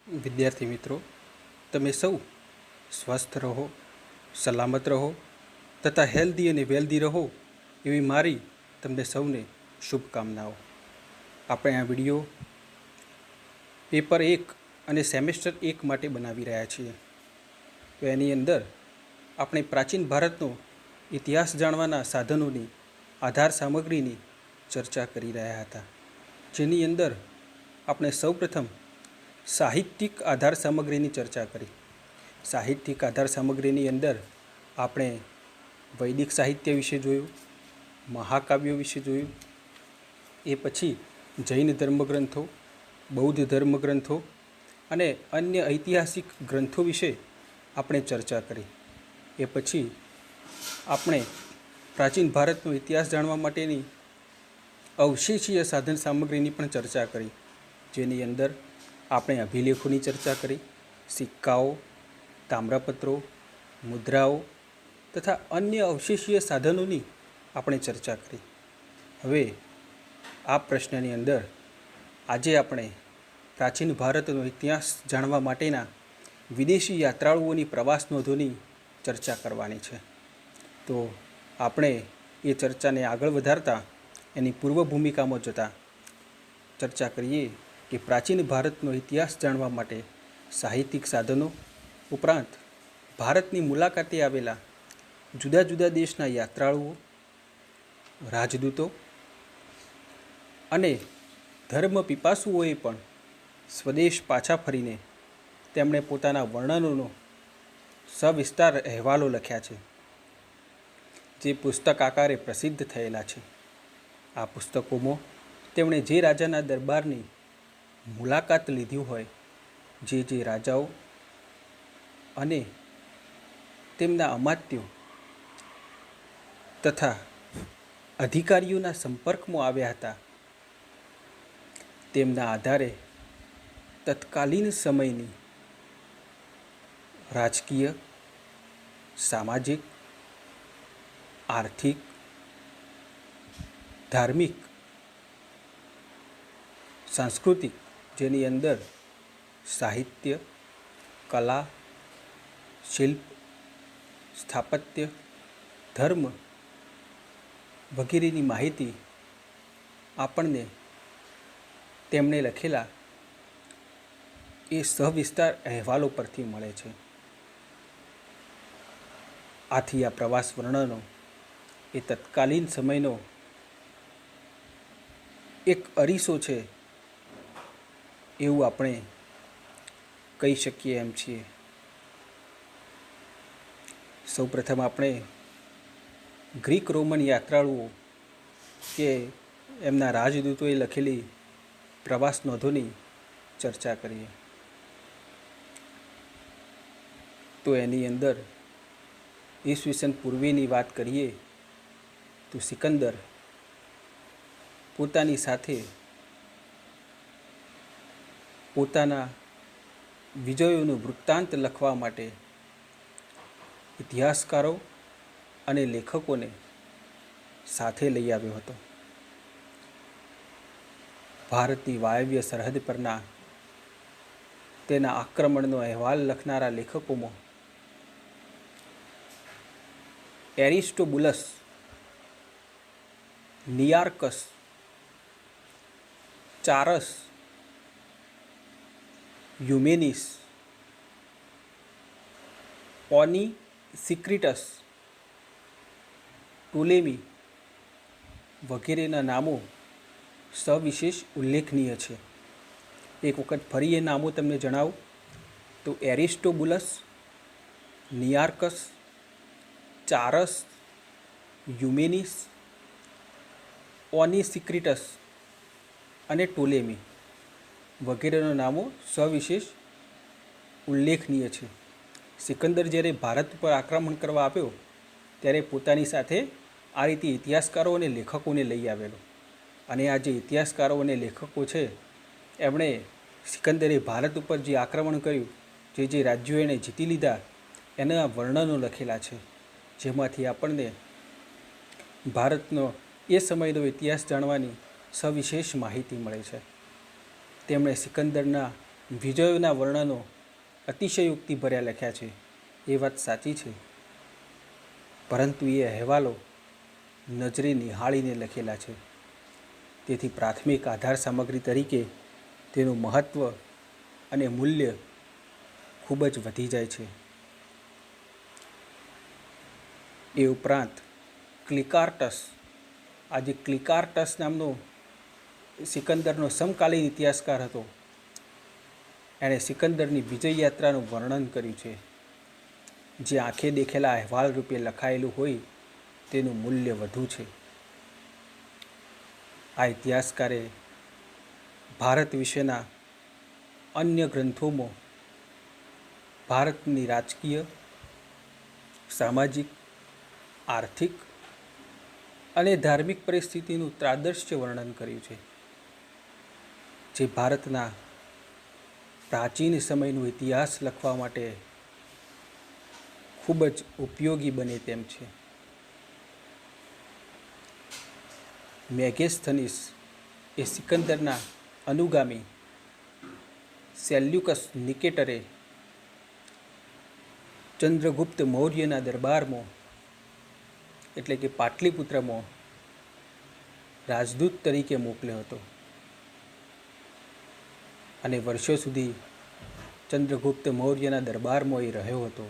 વિદ્યાર્થી મિત્રો, તમે સૌ સ્વસ્થ રહો, સલામત રહો તથા હેલ્ધી અને વેલ્ધી રહો એવી મારી તમને સૌને શુભકામનાઓ. આપણે આ વિડીયો પેપર 1 અને સેમેસ્ટર 1 માટે બનાવી રહ્યા છીએ. તો એની અંદર આપણે પ્રાચીન ભારતનો ઇતિહાસ જાણવાના સાધનોની આધાર સામગ્રીની ચર્ચા કરી રહ્યા હતા, જેની અંદર આપણે સૌપ્રથમ સાહિત્યિક આધાર સામગ્રીની ચર્ચા કરી. સાહિત્યિક આધાર સામગ્રીની અંદર આપણે વૈદિક સાહિત્ય વિશે જોયું, મહાકાવ્યો વિશે જોયું, એ પછી જૈન ધર્મગ્રંથો, બૌદ્ધ ધર્મગ્રંથો અને અન્ય ઐતિહાસિક ગ્રંથો વિશે આપણે ચર્ચા કરી. એ પછી આપણે પ્રાચીન ભારતનો ઇતિહાસ જાણવા માટેની અવશેષીય સાધન સામગ્રીની પણ ચર્ચા કરી, જેની અંદર આપણે અભિલેખોની ચર્ચા કરી, સિક્કાઓ, તામ્રપત્રો, મુદ્રાઓ તથા અન્ય અવશેષીય સાધનોની આપણે ચર્ચા કરી. હવે આ પ્રશ્નની અંદર આજે આપણે પ્રાચીન ભારતનો ઇતિહાસ જાણવા માટેના વિદેશી યાત્રાળુઓની પ્રવાસ નોંધોની ચર્ચા કરવાની છે. તો આપણે એ ચર્ચાને આગળ વધારતા એની પૂર્વ ભૂમિકામાં જતાં ચર્ચા કરીએ કે પ્રાચીન ભારતનો ઇતિહાસ જાણવા માટે સાહિત્યિક સાધનો ઉપરાંત ભારતની મુલાકાતે આવેલા જુદા જુદા દેશના યાત્રાળુઓ, રાજદૂતો અને ધર્મ પીપાસુઓએ પણ સ્વદેશ પાછા ફરીને તેમણે પોતાના વર્ણનોનો સવિસ્તાર અહેવાલો લખ્યા છે, જે પુસ્તક આકારે પ્રસિદ્ધ થયેલા છે. આ પુસ્તકોમાં તેમણે જે રાજાના દરબારની મુલાકાત લીધી હોય, જે રાજાઓ અને તેમના અમાત્યો તથા અધિકારીઓના સંપર્કમાં આવ્યા હતા, તેમના આધારે તત્કાલીન સમયની રાજકીય, સામાજિક, આર્થિક, ધાર્મિક, સાંસ્કૃતિક, જેની અંદર સાહિત્ય, કલા, શિલ્પ, સ્થાપત્ય, ધર્મ વગેરેની માહિતી આપણને તેમણે લખેલા એ સવિસ્તાર અહેવાલો પરથી મળે છે. આથી આ પ્રવાસ વર્ણનો એ તત્કાલીન સમયનો એક અરીસો છે એવું આપણે કહી શકીએ એમ છીએ. સૌપ્રથમ આપણે ગ્રીક રોમન યાત્રાળુઓ કે એમના રાજદૂતોએ લખેલી પ્રવાસ નોંધોની ચર્ચા કરીએ. તો એની અંદર ઈસવીસન પૂર્વેની વાત કરીએ તો સિકંદર પોતાની સાથે પોતાના વિજયોનું વૃત્તાંત લખવા માટે ઇતિહાસકારો અને લેખકોને સાથે લઈ આવ્યો હતો. ભારતની વાયવ્ય સરહદ પરના તેના આક્રમણનો અહેવાલ લખનારા લેખકોમાં એરિસ્ટોબુલસ, નિયાર્કસ, ચારસ, યુમેનિસ, ઓનિસિક્રિટસ, ટોલેમી વગેરેના નામો સવિશેષ ઉલ્લેખનીય છે. એક વખત ફરી એ નામો તમને જણાવું તો એરિસ્ટોબુલસ, નિયાર્કસ, ચારસ, યુમેનિસ, ઓનિસિક્રિટસ અને ટોલેમી વગેરેના નામો સવિશેષ ઉલ્લેખનીય છે. સિકંદર જ્યારે ભારત પર આક્રમણ કરવા આવ્યો ત્યારે પોતાની સાથે આ રીતે ઇતિહાસકારો અને લેખકોને લઈ આવેલો, અને આ જે ઇતિહાસકારો અને લેખકો છે એમણે સિકંદરે ભારત ઉપર જે આક્રમણ કર્યું, જે રાજ્યો એણે જીતી લીધા, એના વર્ણનો લખેલા છે, જેમાંથી આપણને ભારતનો એ સમયનો ઇતિહાસ જાણવાની સવિશેષ માહિતી મળે છે. તેમણે સિકંદરના વિજયોના વર્ણનો અતિશયોક્તિભર્યા લખ્યા છે, એ વાત સાચી છે, પરંતુ એ અહેવાલો નજરે નિહાળીને લખેલા છે. તેથી પ્રાથમિક આધાર સામગ્રી તરીકે તેનું મહત્ત્વ અને મૂલ્ય ખૂબ જ વધી જાય છે. એ ઉપરાંત ક્લિકાર્ટસ, આજે ક્લિકાર્ટસ નામનો સિકંદરનો સમકાલીન ઇતિહાસકાર હતો. એણે સિકંદરની વિજય યાત્રાનું વર્ણન કર્યું છે, જે આંખે દેખેલા અહેવાલ રૂપે લખાયેલું હોય તેનું મૂલ્ય વધુ છે. આ ઇતિહાસકારે ભારત વિશેના અન્ય ગ્રંથોમાં ભારતની રાજકીય, સામાજિક, આર્થિક અને ધાર્મિક પરિસ્થિતિનું ત્રાદર્શ્ય વર્ણન કર્યું છે, જે ભારતના પ્રાચીન સમયનો ઇતિહાસ લખવા માટે ખૂબ જ ઉપયોગી બને તેમ છે. મેગેસ્થનીસ એ સિકંદરના અનુગામી સેલ્યુકસ નિકેટરે ચંદ્રગુપ્ત મૌર્યના દરબારમાં, એટલે કે પાટલીપુત્રમાં રાજદૂત તરીકે મોકલ્યો હતો અને વર્ષો સુધી ચંદ્રગુપ્ત મૌર્યના દરબારમાં એ રહ્યો હતો.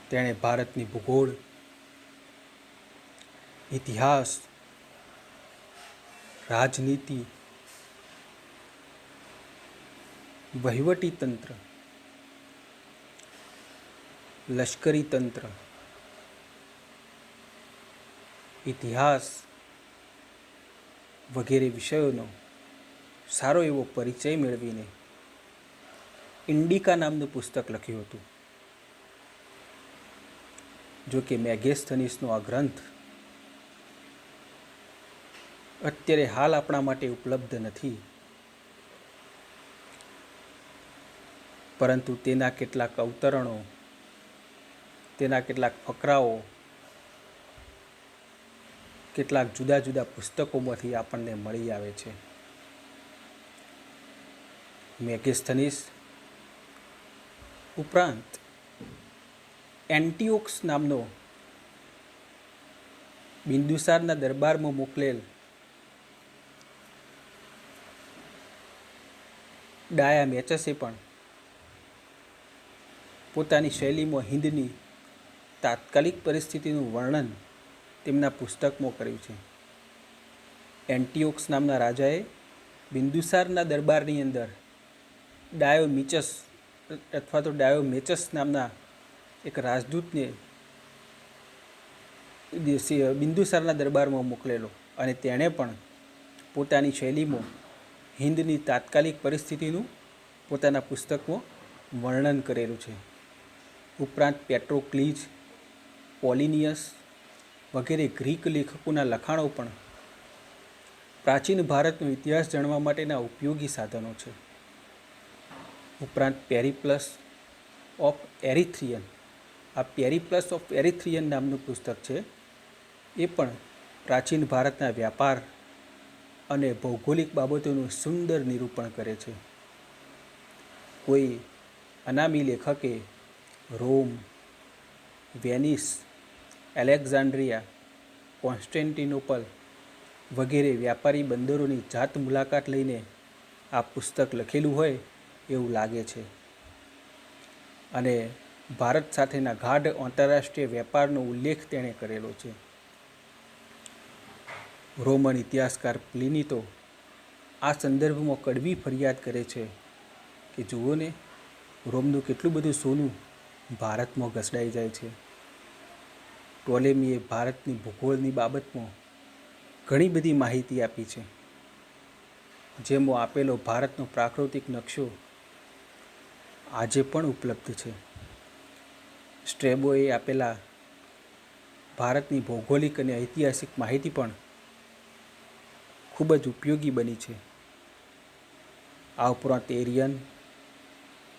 તેણે ભારતની ભૂગોળ, ઇતિહાસ, રાજનીતિ, વહીવટી તંત્ર, લશ્કરી તંત્ર, ઇતિહાસ વગેરે વિષયોનો સારો એવો પરિચય મેળવીને ઇન્ડિકા નામનું પુસ્તક લખ્યું હતું. જો કે મેગેસ્થનીસનો આ ગ્રંથ અત્યારે હાલ આપણા માટે ઉપલબ્ધ નથી, પરંતુ તેના કેટલાક અવતરણો, તેના કેટલાક ફકરાઓ કેટલાક જુદા જુદા પુસ્તકોમાંથી આપણને મળી આવે છે. મેગેસ્થનીસ ઉપરાંત એન્ટિઓક્સ નામનો બિંદુસારના દરબારમાં મોકલેલ ડાયામેચસે પણ પોતાની શૈલીમાં હિંદની તાત્કાલિક પરિસ્થિતિનું વર્ણન તેમના પુસ્તકમાં કર્યું છે. એન્ટિઓક્સ નામના રાજાએ બિંદુસારના દરબારની અંદર ડાયોમિચસ અથવા તો ડાયોમેચસ નામના એક રાજદૂતને બિંદુસારના દરબારમાં મોકલેલો અને તેણે પણ પોતાની શૈલીમાં હિંદની તાત્કાલિક પરિસ્થિતિનું પોતાના પુસ્તકમાં વર્ણન કરેલું છે. ઉપરાંત પેટ્રોક્લીજ, પોલિનિયસ વગેરે ગ્રીક લેખકોના લખાણો પણ પ્રાચીન ભારતનો ઇતિહાસ જાણવા માટેના ઉપયોગી સાધનો છે. ઉપરાંત પેરિપ્લસ ઓફ એરિથ્રિયન, આ પેરિપ્લસ ઓફ એરિથ્રિયન નામનું પુસ્તક છે. એ પણ પ્રાચીન ભારતના વ્યાપાર અને ભૌગોલિક બાબતોનું સુંદર નિરૂપણ કરે છે. કોઈ અનામી લેખકે રોમ, વેનિસ, એલેક્ઝાન્ડ્રિયા, કોન્સ્ટેન્ટિનોપલ વગેરે વ્યાપારી બંદરોની જાત મુલાકાત લઈને આ પુસ્તક લખેલું હોય એવું લાગે છે અને ભારત સાથેના ગાઢ આંતરરાષ્ટ્રીય વેપારનો ઉલ્લેખ તેણે કરેલો છે. રોમન ઇતિહાસકાર પ્લિની તો આ સંદર્ભમાં કડવી ફરિયાદ કરે છે કે જુઓ ને, રોમનું કેટલું બધું સોનું ભારતમાં ઘસડાઈ જાય છે. ટોલેમીએ ભારતની ભૂગોળની બાબતમાં ઘણી બધી માહિતી આપી છે, જેમાં આપેલો ભારતનો પ્રાકૃતિક નકશો આજે પણ ઉપલબ્ધ છે. સ્ટ્રેબોએ આપેલા ભારતની ભૌગોલિક અને ઐતિહાસિક માહિતી પણ ખૂબ જ ઉપયોગી બની છે. આ ઉપરાંત એરિયન,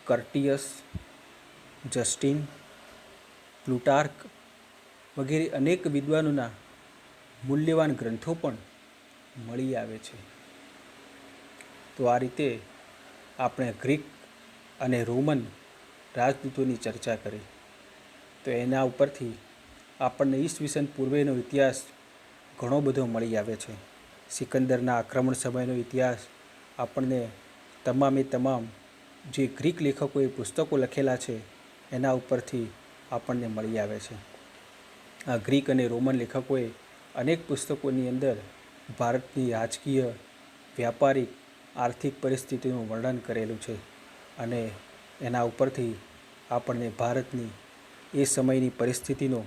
કર્ટિયસ, જસ્ટિન, પ્લુટાર્ક વગેરે અનેક વિદ્વાનોના મૂલ્યવાન ગ્રંથો પણ મળી આવે છે. તો આ રીતે આપણે ગ્રીક અને રોમન રાજદૂતોની ચર્ચા કરી, તો એના ઉપરથી આપણને ઈસવીસન પૂર્વેનો ઇતિહાસ ઘણો બધો મળી આવે છે. સિકંદરના આક્રમણ સમયનો ઇતિહાસ આપણને તમામે તમામ જે ગ્રીક લેખકોએ પુસ્તકો લખેલા છે એના ઉપરથી આપણને મળી આવે છે. આ ગ્રીક અને રોમન લેખકોએ અનેક પુસ્તકોની અંદર ભારતની રાજકીય, વ્યાપારિક, આર્થિક પરિસ્થિતિનું વર્ણન કરેલું છે અને એના ઉપરથી આપણને ભારતની એ સમયની પરિસ્થિતિનો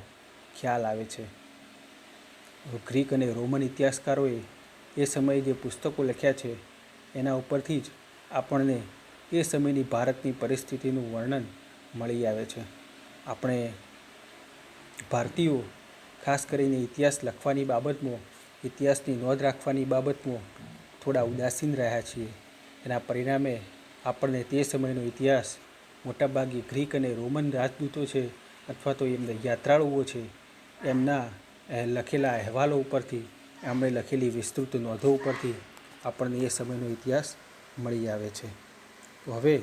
ખ્યાલ આવે છે. ગ્રીક અને રોમન ઇતિહાસકારોએ એ સમયે જે પુસ્તકો લખ્યા છે એના ઉપરથી જ આપણને એ સમયની ભારતની પરિસ્થિતિનું વર્ણન મળી આવે છે. આપણે ભારતીયો ખાસ કરીને ઇતિહાસ લખવાની બાબતમાં, ઇતિહાસની નોંધ રાખવાની બાબતમાં થોડા ઉદાસીન રહ્યા છીએ. એના પરિણામે આપણને તે સમયનો ઇતિહાસ મોટાભાગે ગ્રીક અને રોમન રાજદૂતો છે અથવા તો એમના યાત્રાળુઓ છે એમના લખેલા અહેવાલો ઉપરથી, એમણે લખેલી વિસ્તૃત નોંધો ઉપરથી આપણને એ સમયનો ઇતિહાસ મળી આવે છે. તો હવે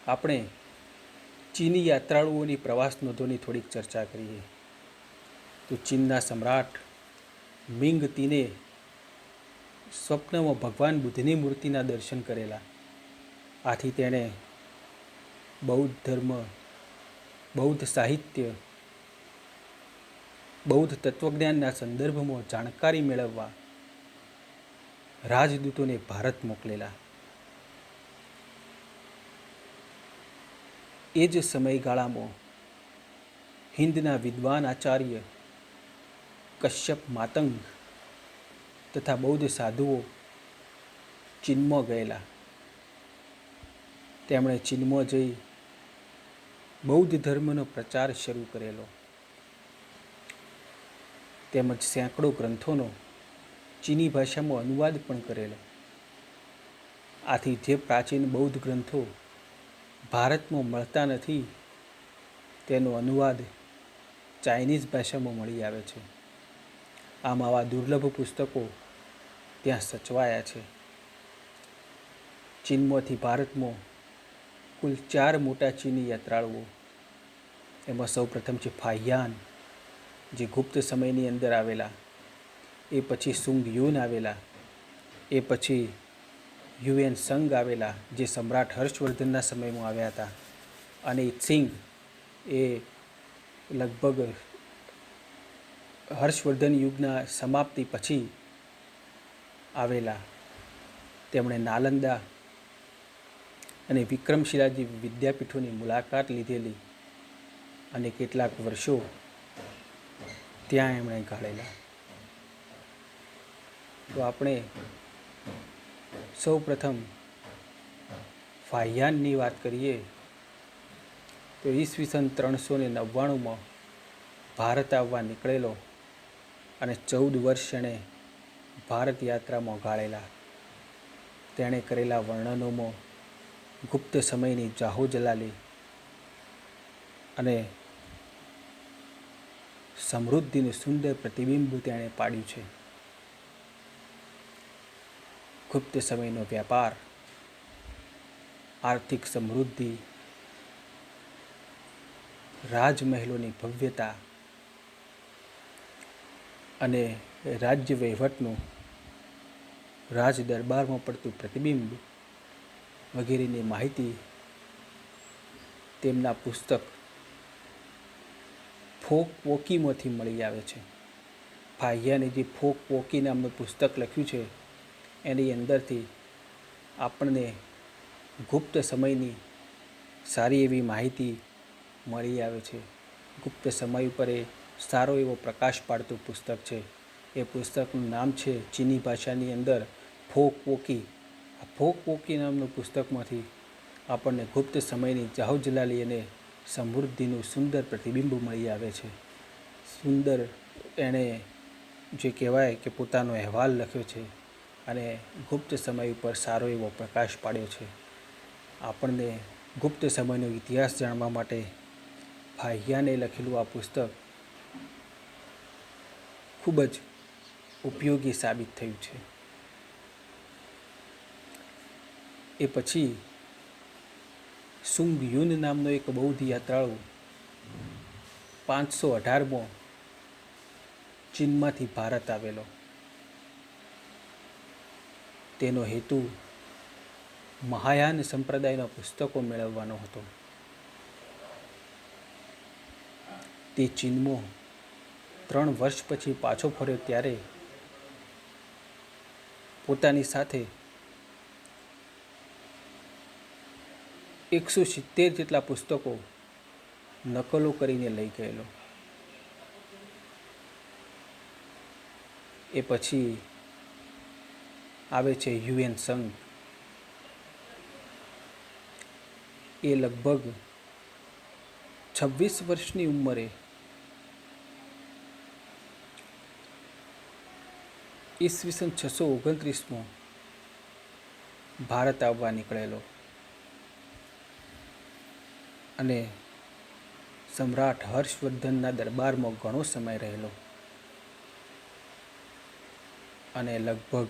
આપણે ચીની યાત્રાળુઓની પ્રવાસ નોંધોની થોડીક ચર્ચા કરીએ. તો ચીનના સમ્રાટ મિંગ તીને સ્વપ્નમાં ભગવાન બુદ્ધની મૂર્તિના દર્શન કરેલા. આથી તેણે બૌદ્ધ ધર્મ, બૌદ્ધ સાહિત્ય, બૌદ્ધ તત્વજ્ઞાનના સંદર્ભમાં જાણકારી મેળવવા રાજદૂતોને ભારત મોકલેલા. એ જ સમયગાળામાં હિન્દના વિદ્વાન આચાર્ય કશ્યપ માતંગ તથા બૌદ્ધ સાધુઓ ચીનમાં ગયેલા. તેમણે ચીનમાં જઈ બૌદ્ધ ધર્મનો પ્રચાર શરૂ કરેલો તેમજ સેંકડો ગ્રંથોનો ચીની ભાષામાં અનુવાદ પણ કરેલો. આથી જે પ્રાચીન બૌદ્ધ ગ્રંથો ભારતમાં મળતા નથી તેનો અનુવાદ ચાઇનીઝ ભાષામાં મળી આવે છે. આમ આવા દુર્લભ પુસ્તકો ત્યાં સચવાયા છે. ચીનમાંથી ભારતમાં કુલ 4 મોટા ચીની યાત્રાળુઓ, એમાં સૌપ્રથમ છે ફાહિયાન, જે ગુપ્ત સમયની અંદર આવેલા. એ પછી સુંગ યુન આવેલા. એ પછી યુએન સંગ આવેલા, જે સમ્રાટ હર્ષવર્ધનના સમયમાં આવ્યા હતા. અને ત્સિંગ એ લગભગ હર્ષવર્ધન યુગના સમાપ્તિ પછી આવેલા. તેમણે નાલંદા અને વિક્રમશિલા જેવી વિદ્યાપીઠોની મુલાકાત લીધેલી અને કેટલાક વર્ષો ત્યાં એમણે ગાળેલા. તો આપણે સૌ પ્રથમ ફાહિયાનની વાત કરીએ તો ઈસવીસન 399માં ભારત આવવા નીકળેલો અને 14 વર્ષ એણે ભારત યાત્રામાં ગાળેલા. તેણે કરેલા વર્ણનોમાં ગુપ્ત સમયની જાહો જલાલી અને સમૃદ્ધિનું સુંદર પ્રતિબિંબ તેણે પાડ્યું છે. ગુપ્ત સમયનો વ્યાપાર, આર્થિક સમૃદ્ધિ, રાજમહેલોની ભવ્યતા અને રાજ્ય વહીવટનું રાજ દરબારમાં પડતું પ્રતિબિંબ વગેરેની માહિતી તેમના પુસ્તક ફોક વોકીમાંથી મળી આવે છે. ફાહિયાને જે ફોક વોકી નામનું પુસ્તક લખ્યું છે એની અંદરથી આપણને ગુપ્ત સમયની સારી એવી માહિતી મળી આવે છે. ગુપ્ત સમય ઉપર એ સારો એવો પ્રકાશ પાડતું પુસ્તક છે. એ પુસ્તકનું નામ છે ચીની ભાષાની અંદર ફોક વોકી. આ ફોક વોકી નામનું પુસ્તકમાંથી આપણને ગુપ્ત સમયની જાહોજલાલી અને સમૃદ્ધિનું સુંદર પ્રતિબિંબ મળી આવે છે. સુંદર એણે જે કહેવાય કે પોતાનો અહેવાલ લખ્યો છે અને ગુપ્ત સમય ઉપર સારો એવો પ્રકાશ પાડ્યો છે. આપણને ગુપ્ત સમયનો ઇતિહાસ જાણવા માટે ફાહિયાને લખેલું આ પુસ્તક ખૂબ જ ઉપયોગી સાબિત થયું છે. એ પછી સુંગ યુન નામનો એક બૌદ્ધ યાત્રાળુ 518માં ચીનમાંથી ભારત આવેલો. તેનો હેતુ મહાયાન સંપ્રદાયના પુસ્તકો મેળવવાનો હતો. તે ચીનમાં 3 વર્ષ પછી પાછો ફર્યો ત્યારે પોતાની સાથે 170 જેટલા પુસ્તકો નકલો કરીને લઈ ગયેલો. એ પછી આવે છે યુએન સંઘ. એ લગભગ 26 વર્ષની ઉંમરે ઈસવીસન 629માં ભારત આવવા નીકળેલો અને સમ્રાટ હર્ષવર્ધનના દરબારમાં ઘણો સમય રહેલો અને લગભગ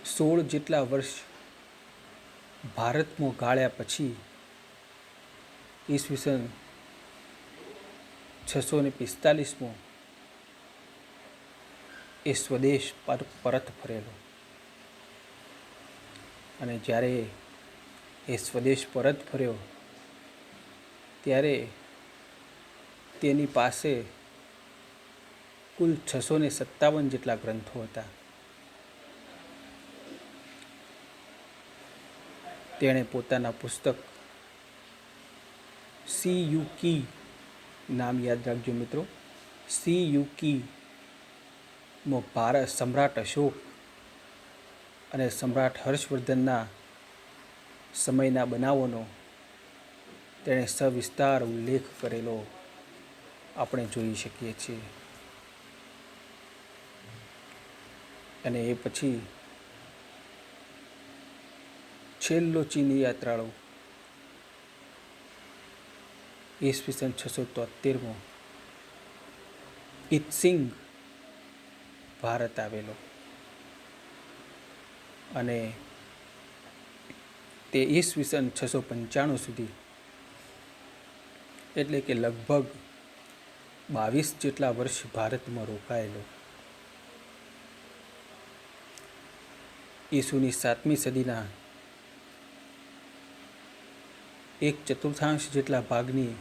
16 જેટલા વર્ષ ભારતમાં ગાળ્યા પછી ઈસવીસન 645માં એ સ્વદેશ પરત ફરેલો. અને જ્યારે એ સ્વદેશ પરત ફર્યો ત્યારે તેની પાસે કુલ 657 જેટલા ગ્રંથો હતા. તેણે પોતાના પુસ્તક સી યુ કી, નામ યાદ રાખજો મિત્રો, સી યુ કી માં ભારત સમ્રાટ અશોક અને સમ્રાટ હર્ષવર્ધનના સમયના બનાવોનો તેણે સવિસ્તાર ઉલ્લેખ કરેલો આપણે જોઈ શકીએ છીએ. અને એ પછી છેલ્લો ચીની યાત્રાળુ ઈસવીસન 673માં ઈત્સિંગ ભારત આવેલો અને તે ઈસવીસન 695 સુધી એટલે કે લગભગ 22 જેટલા વર્ષ ભારતમાં રોકાયેલો. ઈસુની 7મી સદીના 1/4 જેટલા ભાગની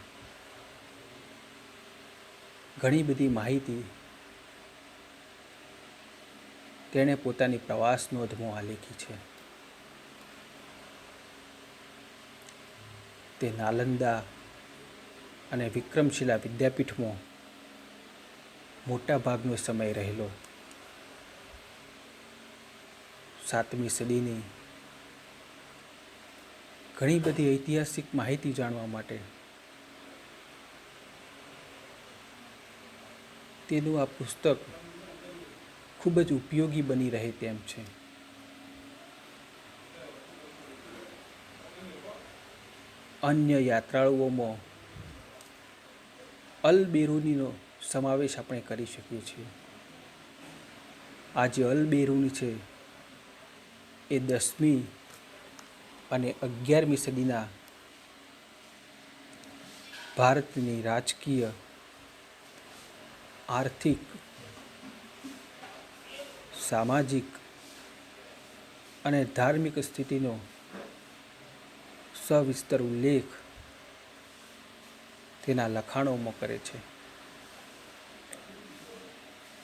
ઘણી બધી માહિતી તેણે પોતાની પ્રવાસ નોંધમાં આલેખી છે. તે નાલંદા અને વિક્રમશિલા વિદ્યાપીઠમાં મોટા ભાગનો સમય રહેલો. 7મી સદીની ઘણી બધી ઐતિહાસિક માહિતી જાણવા માટે તેનું આ પુસ્તક ખૂબ જ ઉપયોગી બની રહે તેમ છે. અન્ય યાત્રાળુઓમાં અલ બેરૂનીનો સમાવેશ આપણે કરી શકીએ છીએ. આ જે અલ બેરૂની છે એ 10મી અને 11મી સદીના ભારતની રાજકીય, આર્થિક, સામાજિક અને ધાર્મિક સ્થિતિનો સવિસ્તર ઉલ્લેખ તેના લખાણોમાં કરે છે.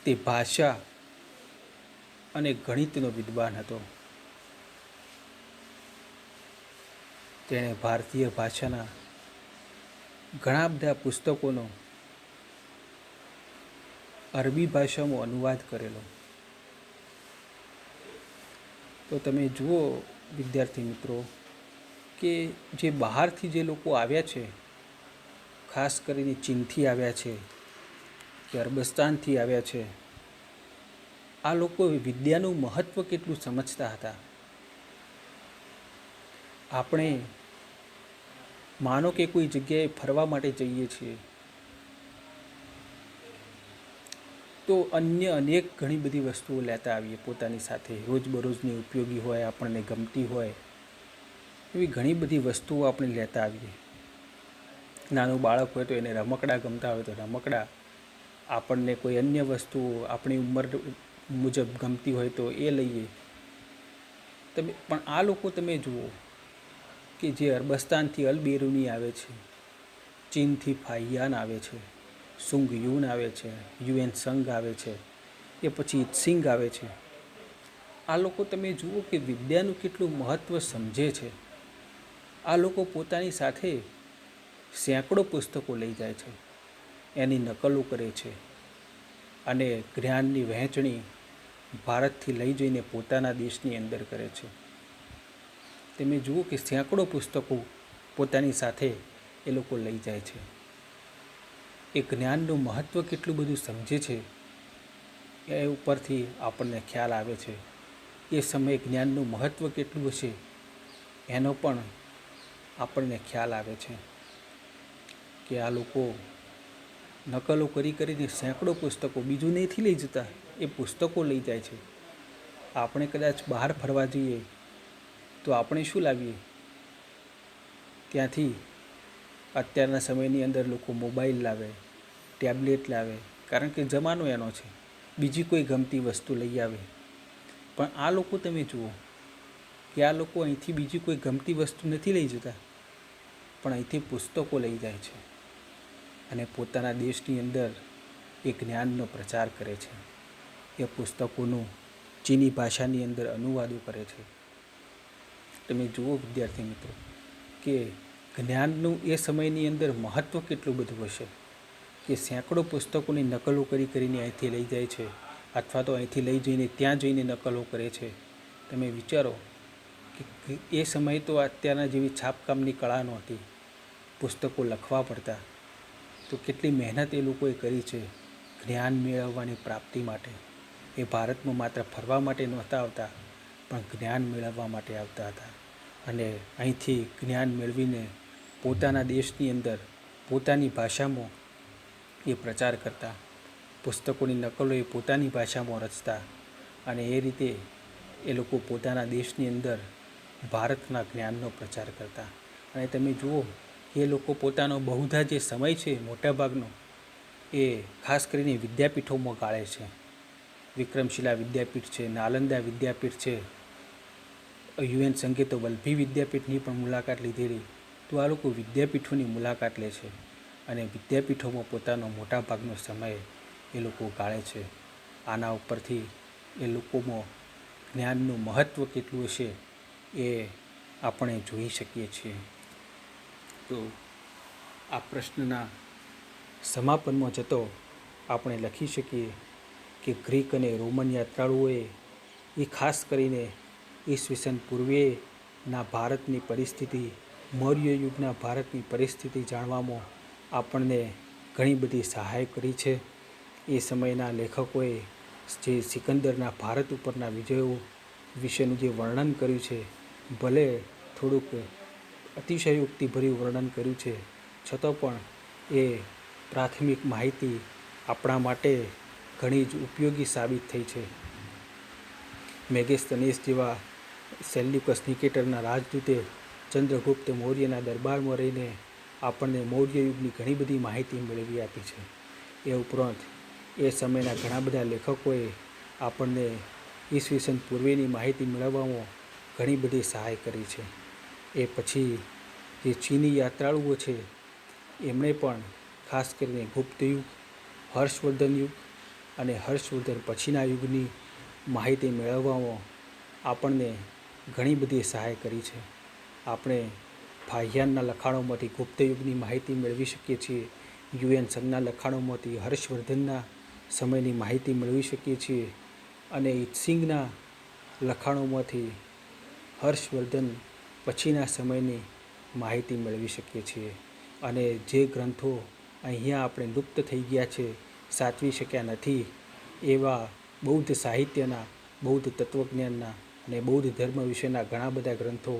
તે ભાષા અને ગણિતનો વિદ્વાન હતો. તેણે ભારતીય ભાષાના ઘણા બધા પુસ્તકોનો અરબી ભાષામાં અનુવાદ કરેલો. તો તમે જુઓ વિદ્યાર્થી મિત્રો કે જે બહારથી જે લોકો આવ્યા છે, ખાસ કરીને ચીનથી આવ્યા છે કે અરબસ્તાનથી આવ્યા છે, આ લોકો વિદ્યાનું મહત્ત્વ કેટલું સમજતા હતા. આપણે માનો કે કોઈ જગ્યાએ ફરવા માટે જઈએ છીએ તો અન્ય અનેક ઘણી બધી વસ્તુઓ લેતા આવીએ પોતાની સાથે, રોજબરોજની ઉપયોગી હોય, આપણને ગમતી હોય એવી ઘણી બધી વસ્તુઓ આપણે લેતા આવીએ. નાનું બાળક હોય તો એને રમકડાં ગમતા હોય તો રમકડાં, આપણને કોઈ અન્ય વસ્તુઓ આપણી ઉંમર મુજબ ગમતી હોય તો એ લઈએ. પણ આ લોકો તમે જુઓ કે જે અરબસ્તાનથી અલ બેરૂની આવે છે, ચીનથી ફાહિયાન આવે છે, સુંગ યુન આવે છે, યુએન સંગ આવે છે, એ પછી ઇત્સિંગ આવે છે. આ લોકો તમે જુઓ કે વિદ્યાનું કેટલું મહત્ત્વ સમજે છે. આ લોકો પોતાની સાથે સેંકડો પુસ્તકો લઈ જાય છે, એની નકલો કરે છે અને જ્ઞાનની વહેંચણી ભારતથી લઈ જઈને પોતાના દેશની અંદર કરે છે. તમે જુઓ કે સેંકડો પુસ્તકો પોતાની સાથે એ લોકો લઈ જાય છે. એ જ્ઞાનનું મહત્ત્વ કેટલું બધું સમજે છે એ ઉપરથી આપણને ખ્યાલ આવે છે. એ સમયે જ્ઞાનનું મહત્ત્વ કેટલું હશે એનો પણ આપણને ખ્યાલ આવે છે કે આ લોકો નકલો કરી કરીને સેંકડો પુસ્તકો, બીજું નથી લઈ જતા, એ પુસ્તકો લઈ જાય છે. આપણે કદાચ બહાર ફરવા જઈએ તો આપણે શું લાવીએ ત્યાંથી? અત્યારના સમયની અંદર લોકો મોબાઈલ લાવે, ટેબ્લેટ લાવે, કારણ કે જમાનો એનો છે. બીજી કોઈ ગમતી વસ્તુ લઈ આવે. પણ આ લોકો તમે જુઓ કે આ લોકો અહીંથી બીજી કોઈ ગમતી વસ્તુ નથી લઈ જતા, પણ અહીંથી પુસ્તકો લઈ જાય છે અને પોતાના દેશની અંદર એ જ્ઞાનનો પ્રચાર કરે છે. એ પુસ્તકોનું ચીની ભાષાની અંદર અનુવાદો કરે છે. તમે જુઓ વિદ્યાર્થી મિત્રો કે જ્ઞાનનું એ સમયની અંદર મહત્ત્વ કેટલું બધું હશે કે સેંકડો પુસ્તકોની નકલો કરીને અહીંથી લઈ જાય છે, અથવા તો અહીંથી લઈ જઈને ત્યાં જઈને નકલો કરે છે. તમે વિચારો કે એ સમયે તો અત્યારના જેવી છાપકામની કળા નહોતી, પુસ્તકો લખવા પડતા, તો કેટલી મહેનત એ લોકોએ કરી છે જ્ઞાન મેળવવાની પ્રાપ્તિ માટે. એ ભારતમાં માત્ર ફરવા માટે નહોતા આવતા, પણ જ્ઞાન મેળવવા માટે આવતા હતા અને અહીંથી જ્ઞાન મેળવીને પોતાના દેશની અંદર પોતાની ભાષામાં એ પ્રચાર કરતા, પુસ્તકોની નકલો એ પોતાની ભાષામાં રચતા અને એ રીતે એ લોકો પોતાના દેશની અંદર ભારતના જ્ઞાનનો પ્રચાર કરતા. અને તમે જુઓ એ લોકો પોતાનો બહુધા જે સમય છે મોટાભાગનો એ ખાસ કરીને વિદ્યાપીઠોમાં ગાળે છે. વિક્રમશિલા વિદ્યાપીઠ છે, નાલંદા વિદ્યાપીઠ છે, યુએન સંઘે તો વલ્લભી વિદ્યાપીઠની પણ મુલાકાત લીધેલી. તો આ લોકો વિદ્યાપીઠોની મુલાકાત લે છે અને વિદ્યાપીઠોમાં પોતાનો મોટાભાગનો સમય એ લોકો ગાળે છે. આના ઉપરથી એ લોકોમાં જ્ઞાનનું મહત્ત્વ કેટલું હશે એ આપણે જોઈ શકીએ છીએ. તો આ પ્રશ્નના સમાપનમાં જતો આપણે લખી શકીએ કે ગ્રીક અને રોમન યાત્રાળુઓએ એ ખાસ કરીને ઈસવીસન પૂર્વેના ભારતની પરિસ્થિતિ, મૌર્ય યુગના ભારતની પરિસ્થિતિ જાણવામાં આપણને ઘણી બધી સહાય કરી છે. એ સમયના લેખકોએ જે સિકંદરના ભારત ઉપરના વિજયો વિશેનું જે વર્ણન કર્યું છે, ભલે થોડુંક અતિશયોક્તિભર્યું વર્ણન કર્યું છે, છતાં પણ એ પ્રાથમિક માહિતી આપણા માટે ઘણી જ ઉપયોગી સાબિત થઈ છે. મેગેસ્તનેસ જેવા સેલ્યુકસ નિકેટરના રાજદૂતે ચંદ્રગુપ્ત મૌર્યના દરબારમાં રહીને આપણને મૌર્ય યુગની ઘણી બધી માહિતી મેળવી આપી છે. એ ઉપરાંત એ સમયના ઘણા બધા લેખકોએ આપણને ઈસવીસન પૂર્વેની માહિતી મેળવવામાં ઘણી બધી સહાય કરી છે. એ પછી જે ચીની યાત્રાળુઓ છે એમણે પણ ખાસ કરીને ગુપ્ત યુગ, હર્ષવર્ધન યુગ અને હર્ષવર્ધન પછીના યુગની માહિતી મેળવવામાં આપણને ઘણી બધી સહાય કરી છે. આપણે ફાહિયાનના લખાણોમાંથી ગુપ્ત યુગની માહિતી મેળવી શકીએ છીએ, યુએન સંઘના લખાણોમાંથી હર્ષવર્ધનના સમયની માહિતી મેળવી શકીએ છીએ અને ઇત્સિંગના લખાણોમાંથી હર્ષવર્ધન પછીના સમયની માહિતી મેળવી શકીએ છીએ. અને જે ગ્રંથો અહીંયા આપણે લુપ્ત થઈ ગયા છે, સાચવી શક્યા નથી, એવા બૌદ્ધ સાહિત્યના, બૌદ્ધ તત્વજ્ઞાનના અને બૌદ્ધ ધર્મ વિશેના ઘણા બધા ગ્રંથો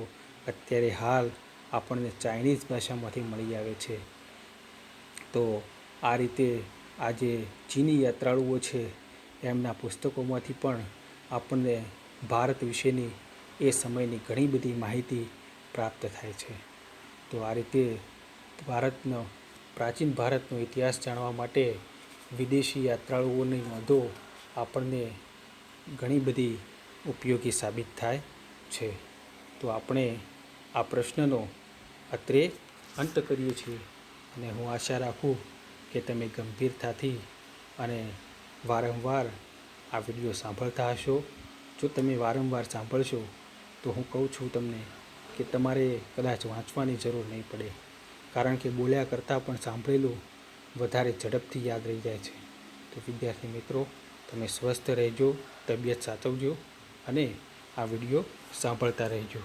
અત્યારે હાલ આપણને ચાઇનીઝ ભાષામાંથી મળી આવે છે. તો આ રીતે આ જે ચીની યાત્રાળુઓ છે એમના પુસ્તકોમાંથી પણ આપણને ભારત વિશેની એ સમયની ઘણી બધી માહિતી પ્રાપ્ત થાય છે. તો આ રીતે પ્રાચીન ભારતનો ઇતિહાસ જાણવા માટે વિદેશી યાત્રાળુઓની નોંધો આપણને ઘણી બધી ઉપયોગી સાબિત થાય છે. તો આપણે આ પ્રશ્નનો અત્રે અંત કરીએ છીએ અને હું આશા રાખું કે તમે ગંભીરતાથી અને વારંવાર આ વિડીયો સાંભળતા હશો. જો તમે વારંવાર સાંભળશો તો હું કહું છું તમને કે તમારે કદાચ વાંચવાની જરૂર નહીં પડે, કારણ કે બોલ્યા કરતાં પણ સાંભળેલું વધારે ઝડપથી યાદ રહી જાય છે. તો વિદ્યાર્થી મિત્રો, તમે સ્વસ્થ રહેજો, તબિયત સાચવજો અને આ વિડીયો સાંભળતા રહેજો.